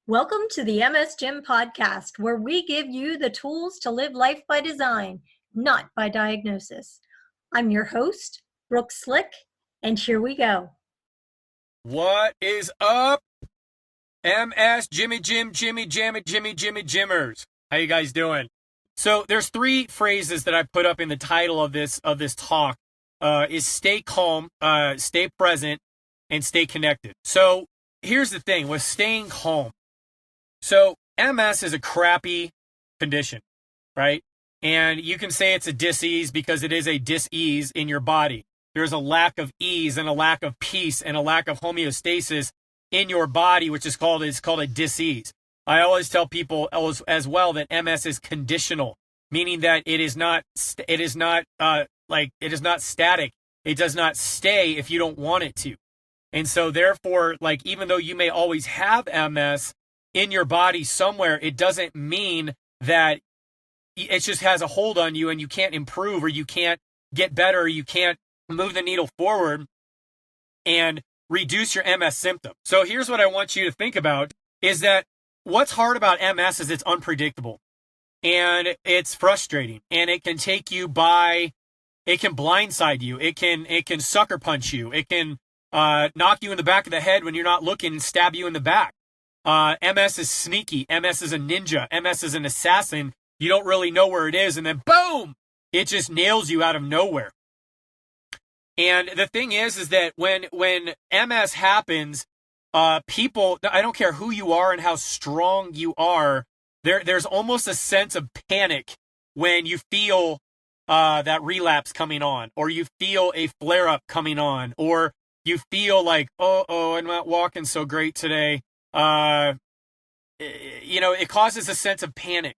Welcome to the MS Gym podcast, where we give you the tools to live life by design, not by diagnosis. I'm your host, Brooke Slick, and here we go. What is up, MS Jimmy Jimmers? How you guys doing? So there's three phrases that I put up in the title of this talk. Is stay calm, stay present, and stay connected. So here's the thing with staying calm. So MS is a crappy condition, right? And you can say it's a dis-ease because it is a dis-ease in your body. There's a lack of ease and a lack of peace and a lack of homeostasis in your body, which is called a dis-ease. I always tell people as well that MS is conditional, meaning that it is not static. It does not stay if you don't want it to. And so therefore, even though you may always have MS in your body somewhere, it doesn't mean that it just has a hold on you and you can't improve or you can't get better or you can't move the needle forward and reduce your MS symptom. So here's what I want you to think about is that what's hard about MS is it's unpredictable and it's frustrating and it can take you by, it can blindside you. It can sucker punch you. It can knock you in the back of the head when you're not looking and stab you in the back. MS is sneaky. MS is a ninja. MS is an assassin. You don't really know where it is, and then boom, it just nails you out of nowhere. And the thing is that when MS happens, people, I don't care who you are and how strong you are, there's almost a sense of panic when you feel that relapse coming on, or you feel a flare-up coming on, or you feel like, I'm not walking so great today. It causes a sense of panic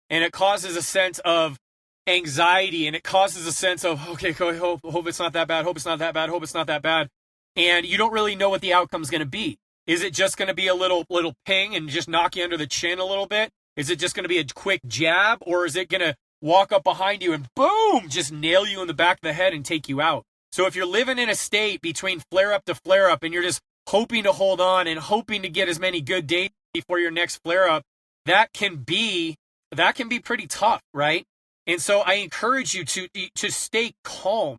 and it causes a sense of anxiety and it causes a sense of, okay, hope it's not that bad. Hope it's not that bad. Hope it's not that bad. And you don't really know what the outcome is going to be. Is it just going to be a little ping and just knock you under the chin a little bit? Is it just going to be a quick jab, or is it going to walk up behind you and boom, just nail you in the back of the head and take you out? So if you're living in a state between flare up to flare up and you're just hoping to hold on and hoping to get as many good days before your next flare up, that can be pretty tough, right? And so I encourage you to stay calm.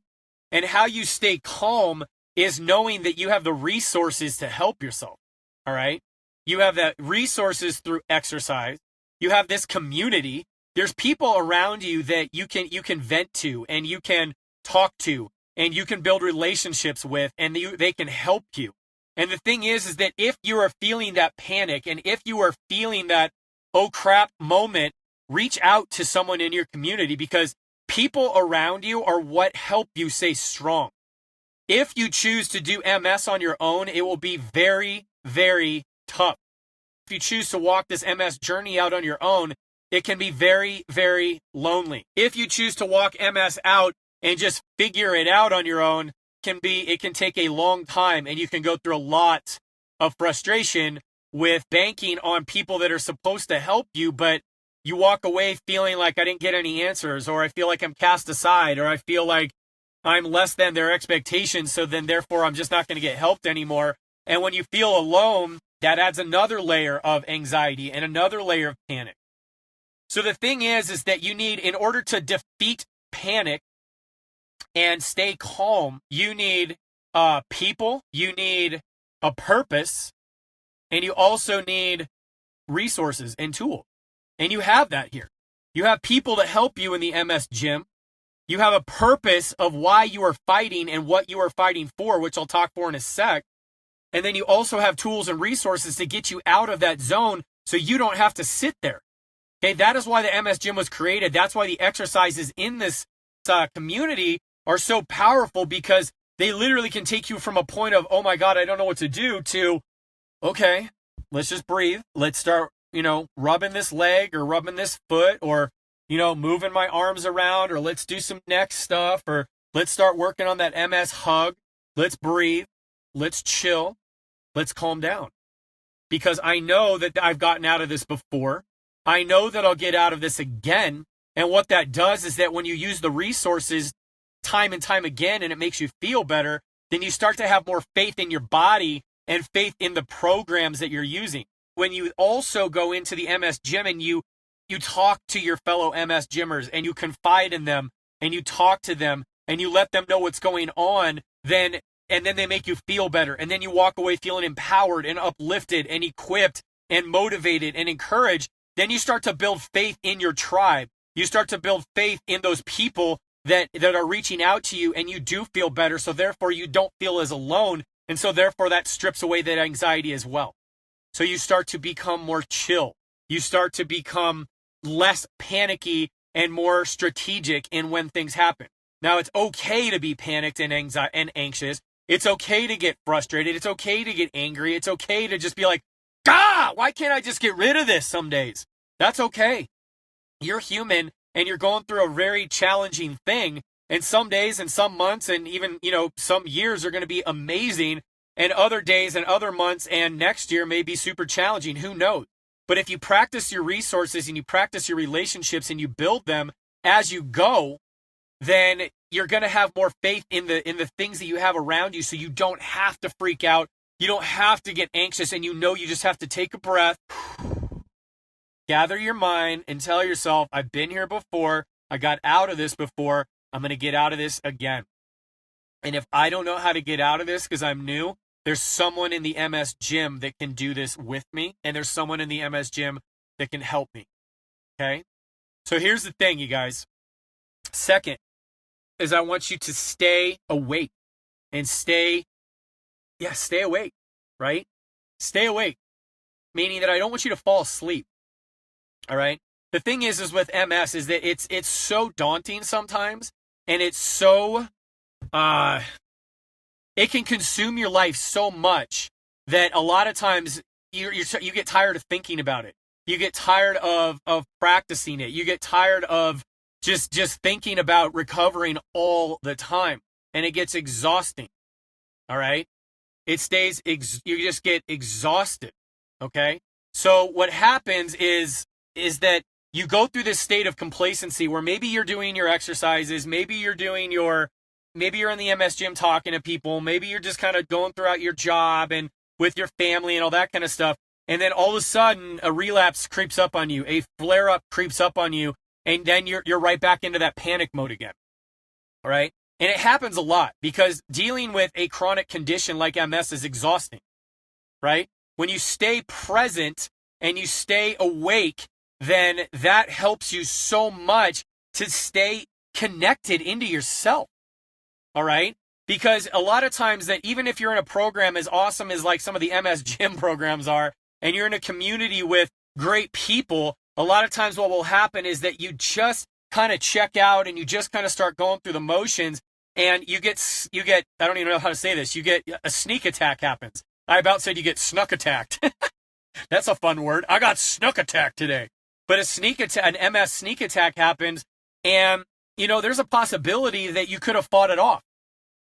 And how you stay calm is knowing that you have the resources to help yourself. All right? You have that resources through exercise. You have this community. There's people around you that you can vent to and you can talk to and you can build relationships with, and they can help you. And the thing is that if you are feeling that panic and if you are feeling that, oh crap moment, reach out to someone in your community, because people around you are what help you stay strong. If you choose to do MS on your own, it will be very, very tough. If you choose to walk this MS journey out on your own, it can be very, very lonely. If you choose to walk MS out and just figure it out on your own, it can take a long time, and you can go through a lot of frustration with banking on people that are supposed to help you, but you walk away feeling like I didn't get any answers, or I feel like I'm cast aside, or I feel like I'm less than their expectations, so then therefore I'm just not going to get helped anymore. And when you feel alone, that adds another layer of anxiety and another layer of panic. So the thing is that you need, in order to defeat panic and stay calm, you need people, you need a purpose, and you also need resources and tools. And you have that here. You have people to help you in the MS gym. You have a purpose of why you are fighting and what you are fighting for, which I'll talk for in a sec. And then you also have tools and resources to get you out of that zone so you don't have to sit there. Okay, that is why the MS gym was created. That's why the exercises in this community are so powerful, because they literally can take you from a point of, oh my God, I don't know what to do, to, okay, let's just breathe. Let's start, rubbing this leg or rubbing this foot, or, moving my arms around, or let's do some neck stuff, or let's start working on that MS hug. Let's breathe. Let's chill. Let's calm down. Because I know that I've gotten out of this before. I know that I'll get out of this again. And what that does is that when you use the resources time and time again and it makes you feel better, then you start to have more faith in your body and faith in the programs that you're using. when you also go into the MS gym and you talk to your fellow MS gymmers and you confide in them and you talk to them and you let them know what's going on, and then they make you feel better. And then you walk away feeling empowered and uplifted and equipped and motivated and encouraged. Then you start to build faith in your tribe. You start to build faith in those people that are reaching out to you, and you do feel better. So therefore you don't feel as alone. And so therefore that strips away that anxiety as well. So you start to become more chill. You start to become less panicky and more strategic in when things happen. Now, it's okay to be panicked and anxious. It's okay to get frustrated. It's okay to get angry. It's okay to just be like, God, why can't I just get rid of this some days? That's okay. You're human and you're going through a very challenging thing. And some days and some months and even, some years are going to be amazing. And other days and other months and next year may be super challenging. Who knows? But if you practice your resources and you practice your relationships and you build them as you go, then you're going to have more faith in the things that you have around you, so you don't have to freak out. You don't have to get anxious, and you just have to take a breath, gather your mind, and tell yourself, I've been here before. I got out of this before. I'm going to get out of this again. And if I don't know how to get out of this because I'm new, there's someone in the MS gym that can do this with me, and there's someone in the MS gym that can help me, okay? So here's the thing, you guys. Second is I want you to stay awake and stay awake, right? Stay awake, meaning that I don't want you to fall asleep, all right? The thing is with MS is that it's so daunting sometimes, and it's so, it can consume your life so much that a lot of times you get tired of thinking about it. You get tired of practicing it. You get tired of just thinking about recovering all the time, and it gets exhausting. All right? You just get exhausted. Okay? So what happens is that you go through this state of complacency where maybe you're doing your exercises, maybe you're in the MS gym talking to people, maybe you're just kind of going throughout your job and with your family and all that kind of stuff. And then all of a sudden a relapse creeps up on you, a flare up creeps up on you, and then you're right back into that panic mode again. All right? And it happens a lot because dealing with a chronic condition like MS is exhausting. Right? When you stay present and you stay awake, then that helps you so much to stay connected into yourself. All right? Because a lot of times that even if you're in a program as awesome as like some of the MS gym programs are, and you're in a community with great people, a lot of times what will happen is that you just kind of check out and you just kind of start going through the motions, and you get, I don't even know how to say this, you get a sneak attack happens. I about said you get snuck attacked. That's a fun word. I got snuck attacked today. But an MS sneak attack happens, and there's a possibility that you could have fought it off.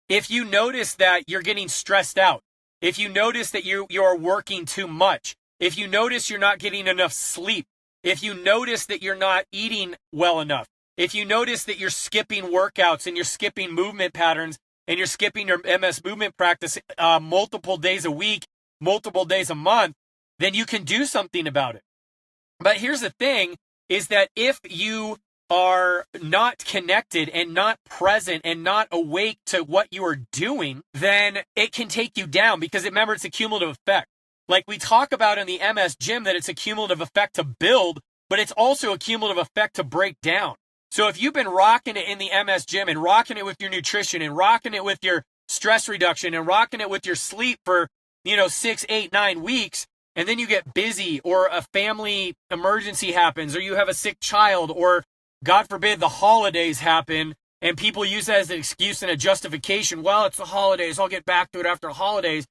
If you notice that you're getting stressed out, if you notice that you're working too much, if you notice you're not getting enough sleep, if you notice that you're not eating well enough, if you notice that you're skipping workouts and you're skipping movement patterns and you're skipping your MS movement practice multiple days a week, multiple days a month, then you can do something about it. But here's the thing, is that if you are not connected and not present and not awake to what you are doing, then it can take you down, because remember, it's a cumulative effect. Like we talk about in the MS gym that it's a cumulative effect to build, but it's also a cumulative effect to break down. So if you've been rocking it in the MS gym and rocking it with your nutrition and rocking it with your stress reduction and rocking it with your sleep for, 6, 8, 9 weeks, and then you get busy or a family emergency happens or you have a sick child or God forbid the holidays happen and people use that as an excuse and a justification. Well, it's the holidays. I'll get back to it after the holidays.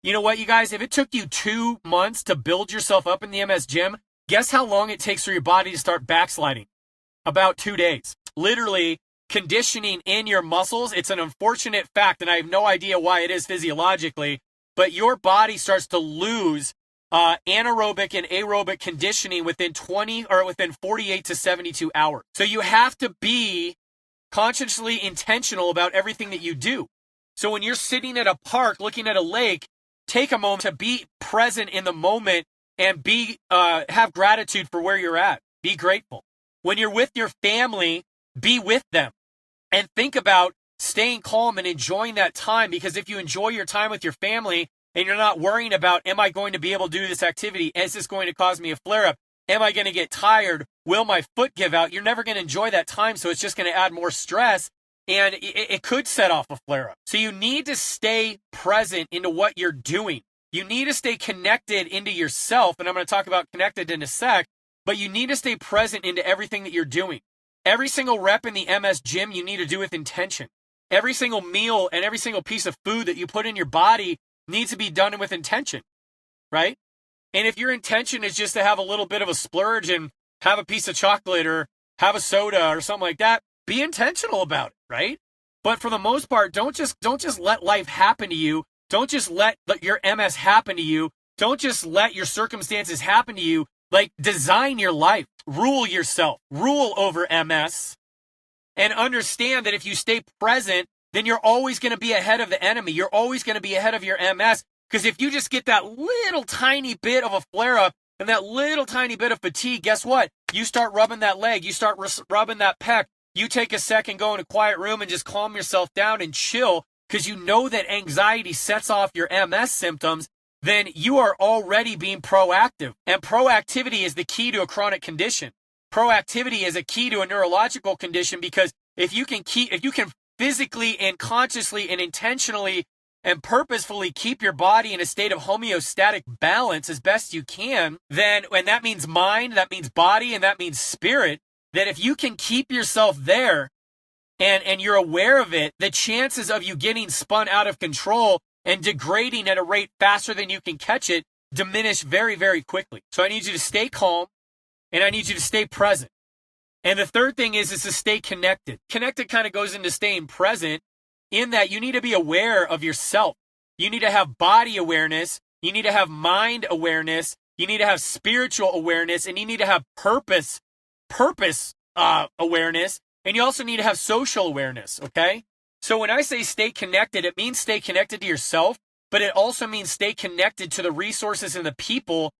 You know what, you guys? If it took you 2 months to build yourself up in the MS gym, guess how long it takes for your body to start backsliding? About 2 days. Literally, conditioning in your muscles, it's an unfortunate fact, and I have no idea why it is physiologically, but your body starts to lose anaerobic and aerobic conditioning within 48 to 72 hours. So you have to be consciously intentional about everything that you do. So when you're sitting at a park looking at a lake, take a moment to be present in the moment and have gratitude for where you're at. Be grateful. When you're with your family, be with them and think about staying calm and enjoying that time, because if you enjoy your time with your family and you're not worrying about, am I going to be able to do this activity? Is this going to cause me a flare-up? Am I going to get tired? Will my foot give out? You're never going to enjoy that time, so it's just going to add more stress, and it could set off a flare-up. So you need to stay present into what you're doing. You need to stay connected into yourself, and I'm going to talk about connected in a sec, but you need to stay present into everything that you're doing. Every single rep in the MS gym you need to do with intention. Every single meal and every single piece of food that you put in your body needs to be done with intention, right? And if your intention is just to have a little bit of a splurge and have a piece of chocolate or have a soda or something like that, be intentional about it, right? But for the most part, don't just let life happen to you. Don't just let your MS happen to you. Don't just let your circumstances happen to you. Like, design your life, rule yourself, rule over MS, and understand that if you stay present, then you're always going to be ahead of the enemy. You're always going to be ahead of your MS, because if you just get that little tiny bit of a flare-up and that little tiny bit of fatigue, guess what? You start rubbing that leg. You start rubbing that pec. You take a second, go in a quiet room and just calm yourself down and chill, because you know that anxiety sets off your MS symptoms. Then you are already being proactive. And proactivity is the key to a chronic condition. Proactivity is a key to a neurological condition, because if you can physically and consciously and intentionally and purposefully keep your body in a state of homeostatic balance as best you can, then, and that means mind, that means body, and that means spirit, that if you can keep yourself there and you're aware of it, the chances of you getting spun out of control and degrading at a rate faster than you can catch it diminish very, very quickly. So I need you to stay calm, and I need you to stay present. And the third thing is to stay connected. Connected kind of goes into staying present, in that you need to be aware of yourself. You need to have body awareness. You need to have mind awareness. You need to have spiritual awareness, and you need to have purpose awareness. And you also need to have social awareness, okay? So when I say stay connected, it means stay connected to yourself, but it also means stay connected to the resources and the people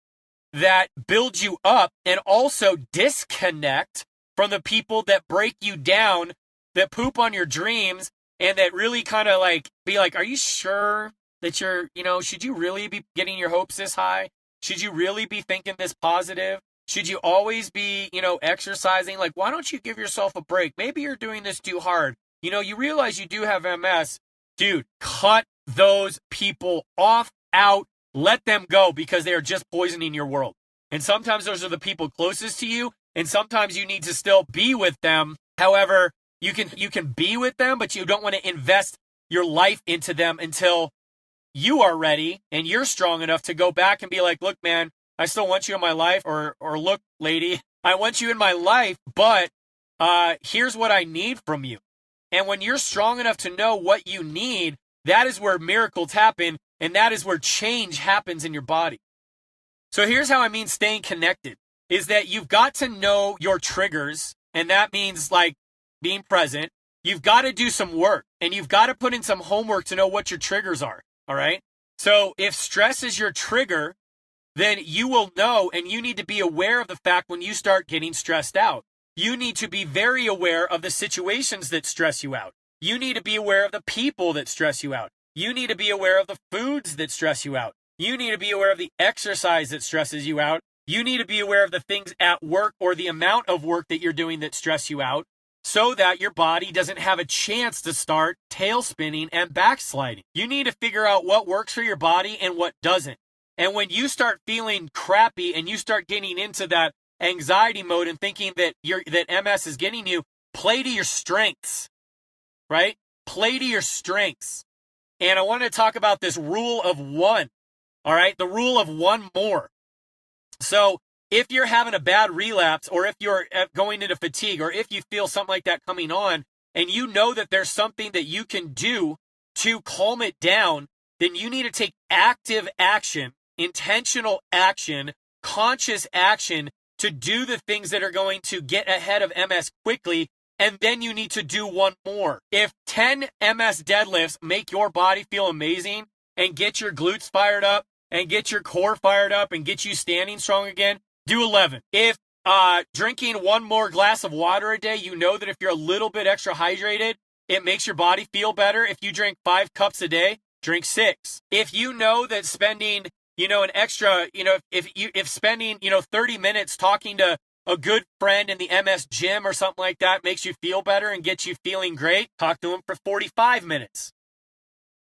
that build you up, and also disconnect from the people that break you down, that poop on your dreams, and that really kind of like be like, are you sure that should you really be getting your hopes this high? Should you really be thinking this positive? Should you always be, exercising? Like, why don't you give yourself a break? Maybe you're doing this too hard. You realize you do have MS. Dude, cut those people off, out, let them go, because they are just poisoning your world. And sometimes those are the people closest to you, and sometimes you need to still be with them. However, you can be with them, but you don't want to invest your life into them until you are ready and you're strong enough to go back and be like, look, man, I still want you in my life, or look, lady, I want you in my life, but here's what I need from you. And when you're strong enough to know what you need, that is where miracles happen, and that is where change happens in your body. So here's how I mean staying connected, is that you've got to know your triggers, and that means like being present. You've got to do some work, and you've got to put in some homework to know what your triggers are, all right? So if stress is your trigger, then you will know, and you need to be aware of the fact when you start getting stressed out. You need to be very aware of the situations that stress you out. You need to be aware of the people that stress you out. You need to be aware of the foods that stress you out. You need to be aware of the exercise that stresses you out. You need to be aware of the things at work or the amount of work that you're doing that stress you out, so that your body doesn't have a chance to start tail spinning and backsliding. You need to figure out what works for your body and what doesn't. And when you start feeling crappy and you start getting into that anxiety mode and thinking that MS is getting you, play to your strengths, right? Play to your strengths. And I want to talk about this rule of one, all right? The rule of one more. So if you're having a bad relapse, or if you're going into fatigue, or if you feel something like that coming on, and you know that there's something that you can do to calm it down, then you need to take active action, intentional action, conscious action to do the things that are going to get ahead of MS quickly. And then you need to do one more. If 10 MS deadlifts make your body feel amazing and get your glutes fired up, and get your core fired up and get you standing strong again, do 11. If drinking one more glass of water a day, you know that if you're a little bit extra hydrated, it makes your body feel better. If you drink 5 cups a day, drink 6. If you know that spending, an extra, if spending, 30 minutes talking to a good friend in the MS gym or something like that makes you feel better and gets you feeling great, talk to them for 45 minutes.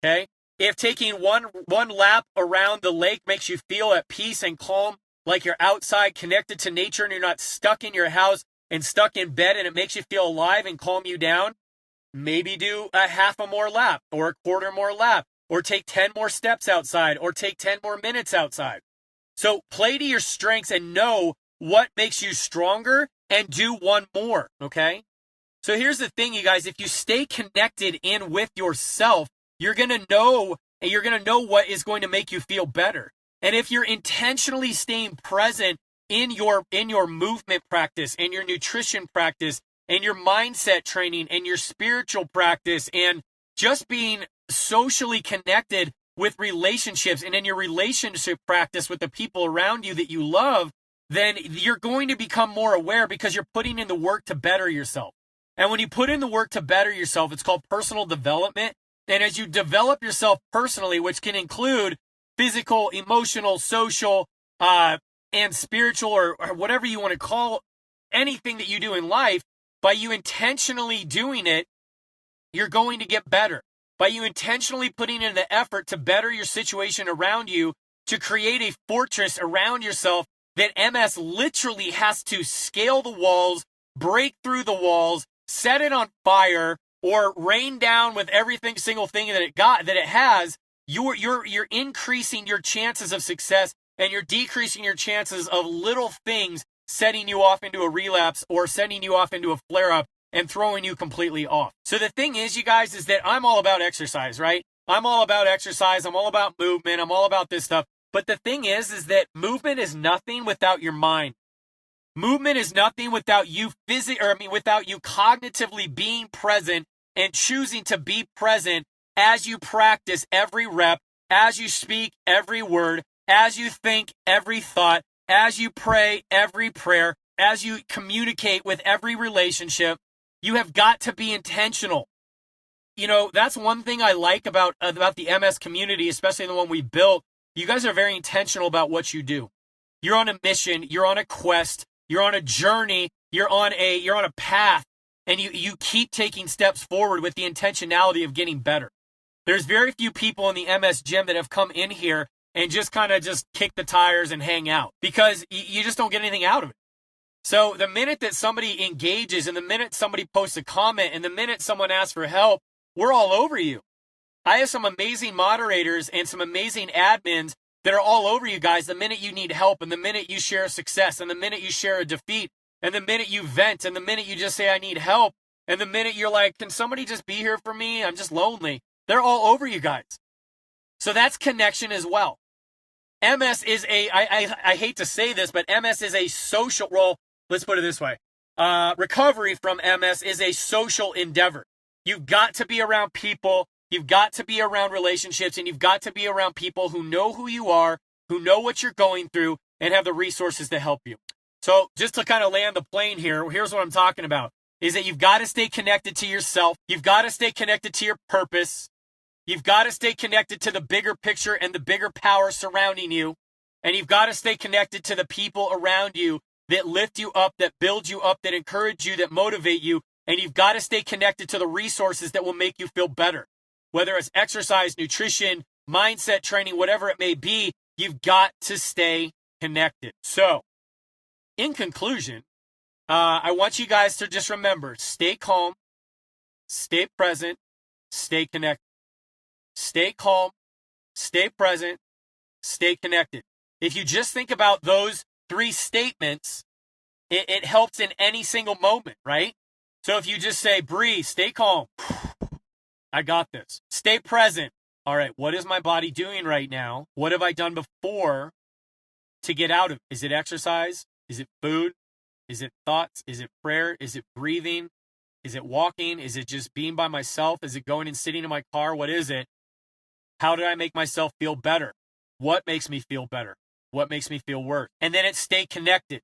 Okay? If taking one lap around the lake makes you feel at peace and calm, like you're outside connected to nature and you're not stuck in your house and stuck in bed and it makes you feel alive and calm you down, maybe do a half a more lap or a quarter more lap or take 10 more steps outside or take 10 more minutes outside. So play to your strengths and know what makes you stronger and do one more, okay? So here's the thing, you guys. If you stay connected in with yourself, you're going to know what is going to make you feel better. And if you're intentionally staying present in your movement practice and your nutrition practice and your mindset training and your spiritual practice and just being socially connected with relationships and in your relationship practice with the people around you that you love, then you're going to become more aware because you're putting in the work to better yourself. And when you put in the work to better yourself, it's called personal development. And as you develop yourself personally, which can include physical, emotional, social, and spiritual, or whatever you want to call anything that you do in life, by you intentionally doing it, you're going to get better. By you intentionally putting in the effort to better your situation around you, to create a fortress around yourself that MS literally has to scale the walls, break through the walls, set it on fire, or rain down with single thing that it has, you're increasing your chances of success and you're decreasing your chances of little things setting you off into a relapse or sending you off into a flare-up and throwing you completely off. So the thing is, you guys, is that I'm all about exercise, right? I'm all about exercise. I'm all about movement. I'm all about this stuff. But the thing is that movement is nothing without your mind. Movement is nothing without you without you cognitively being present and choosing to be present as you practice every rep, as you speak every word, as you think every thought, as you pray every prayer, as you communicate with every relationship. You have got to be intentional. That's one thing I like about the MS community, especially the one we built. You guys are very intentional about what you do. You're on a mission, you're on a quest, you're on a journey, you're on a path, and you keep taking steps forward with the intentionality of getting better. There's very few people in the MS gym that have come in here and just kind of just kick the tires and hang out because you just don't get anything out of it. So the minute that somebody engages and the minute somebody posts a comment and the minute someone asks for help, we're all over you. I have some amazing moderators and some amazing admins that are all over you guys the minute you need help and the minute you share a success and the minute you share a defeat and the minute you vent and the minute you just say, I need help, and the minute you're like, can somebody just be here for me? I'm just lonely. They're all over you guys. So that's connection as well. MS is I hate to say this, but MS is a social role. Let's put it this way. Recovery from MS is a social endeavor. You've got to be around people. You've got to be around relationships, and you've got to be around people who know who you are, who know what you're going through, and have the resources to help you. So just to kind of land the plane here, here's what I'm talking about, is that you've got to stay connected to yourself. You've got to stay connected to your purpose. You've got to stay connected to the bigger picture and the bigger power surrounding you. And you've got to stay connected to the people around you that lift you up, that build you up, that encourage you, that motivate you. And you've got to stay connected to the resources that will make you feel better. Whether it's exercise, nutrition, mindset training, whatever it may be, you've got to stay connected. So, in conclusion, I want you guys to just remember, stay calm, stay present, stay connected. Stay calm, stay present, stay connected. If you just think about those 3 statements, it helps in any single moment, right? So if you just say, breathe, stay calm, I got this. Stay present. All right, what is my body doing right now? What have I done before to get out of it? Is it exercise? Is it food? Is it thoughts? Is it prayer? Is it breathing? Is it walking? Is it just being by myself? Is it going and sitting in my car? What is it? How did I make myself feel better? What makes me feel better? What makes me feel worse? And then it's stay connected.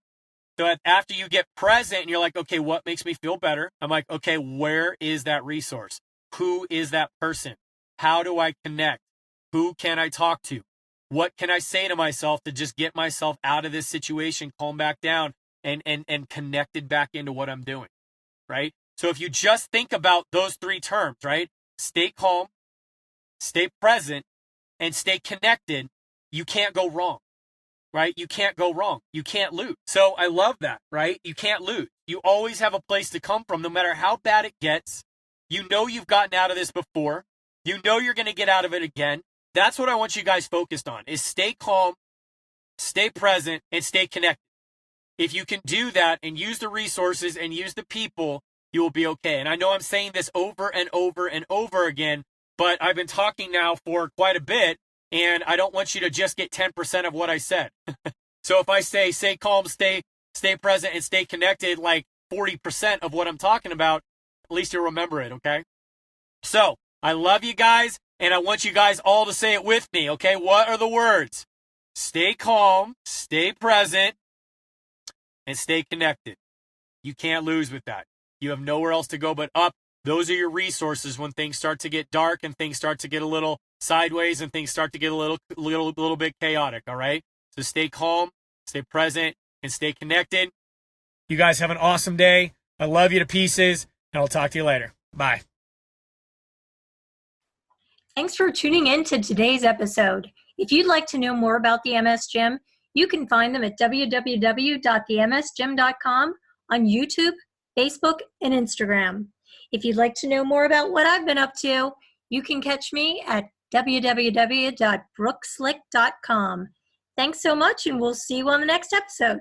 So after you get present and you're like, okay, what makes me feel better? I'm like, okay, where is that resource? Who is that person? How do I connect? Who can I talk to? What can I say to myself to just get myself out of this situation, calm back down, and connected back into what I'm doing, right? So if you just think about those three terms, right? Stay calm, stay present, and stay connected, you can't go wrong. Right? You can't go wrong. You can't lose. So I love that, right? You can't lose. You always have a place to come from, no matter how bad it gets. You know you've gotten out of this before. You know you're going to get out of it again. That's what I want you guys focused on, is stay calm, stay present, and stay connected. If you can do that and use the resources and use the people, you will be okay. And I know I'm saying this over and over and over again, but I've been talking now for quite a bit, and I don't want you to just get 10% of what I said. So if I say, stay calm, stay present, and stay connected, like 40% of what I'm talking about, at least you'll remember it, okay? So I love you guys, and I want you guys all to say it with me, okay? What are the words? Stay calm, stay present, and stay connected. You can't lose with that. You have nowhere else to go but up. Those are your resources when things start to get dark and things start to get a little sideways and things start to get a little bit chaotic, all right? So stay calm, stay present, and stay connected. You guys have an awesome day. I love you to pieces, and I'll talk to you later. Bye. Thanks for tuning in to today's episode. If you'd like to know more about the MS Gym, you can find them at www.themsgym.com on YouTube, Facebook, and Instagram. If you'd like to know more about what I've been up to, you can catch me at www.brookslick.com. Thanks so much, and we'll see you on the next episode.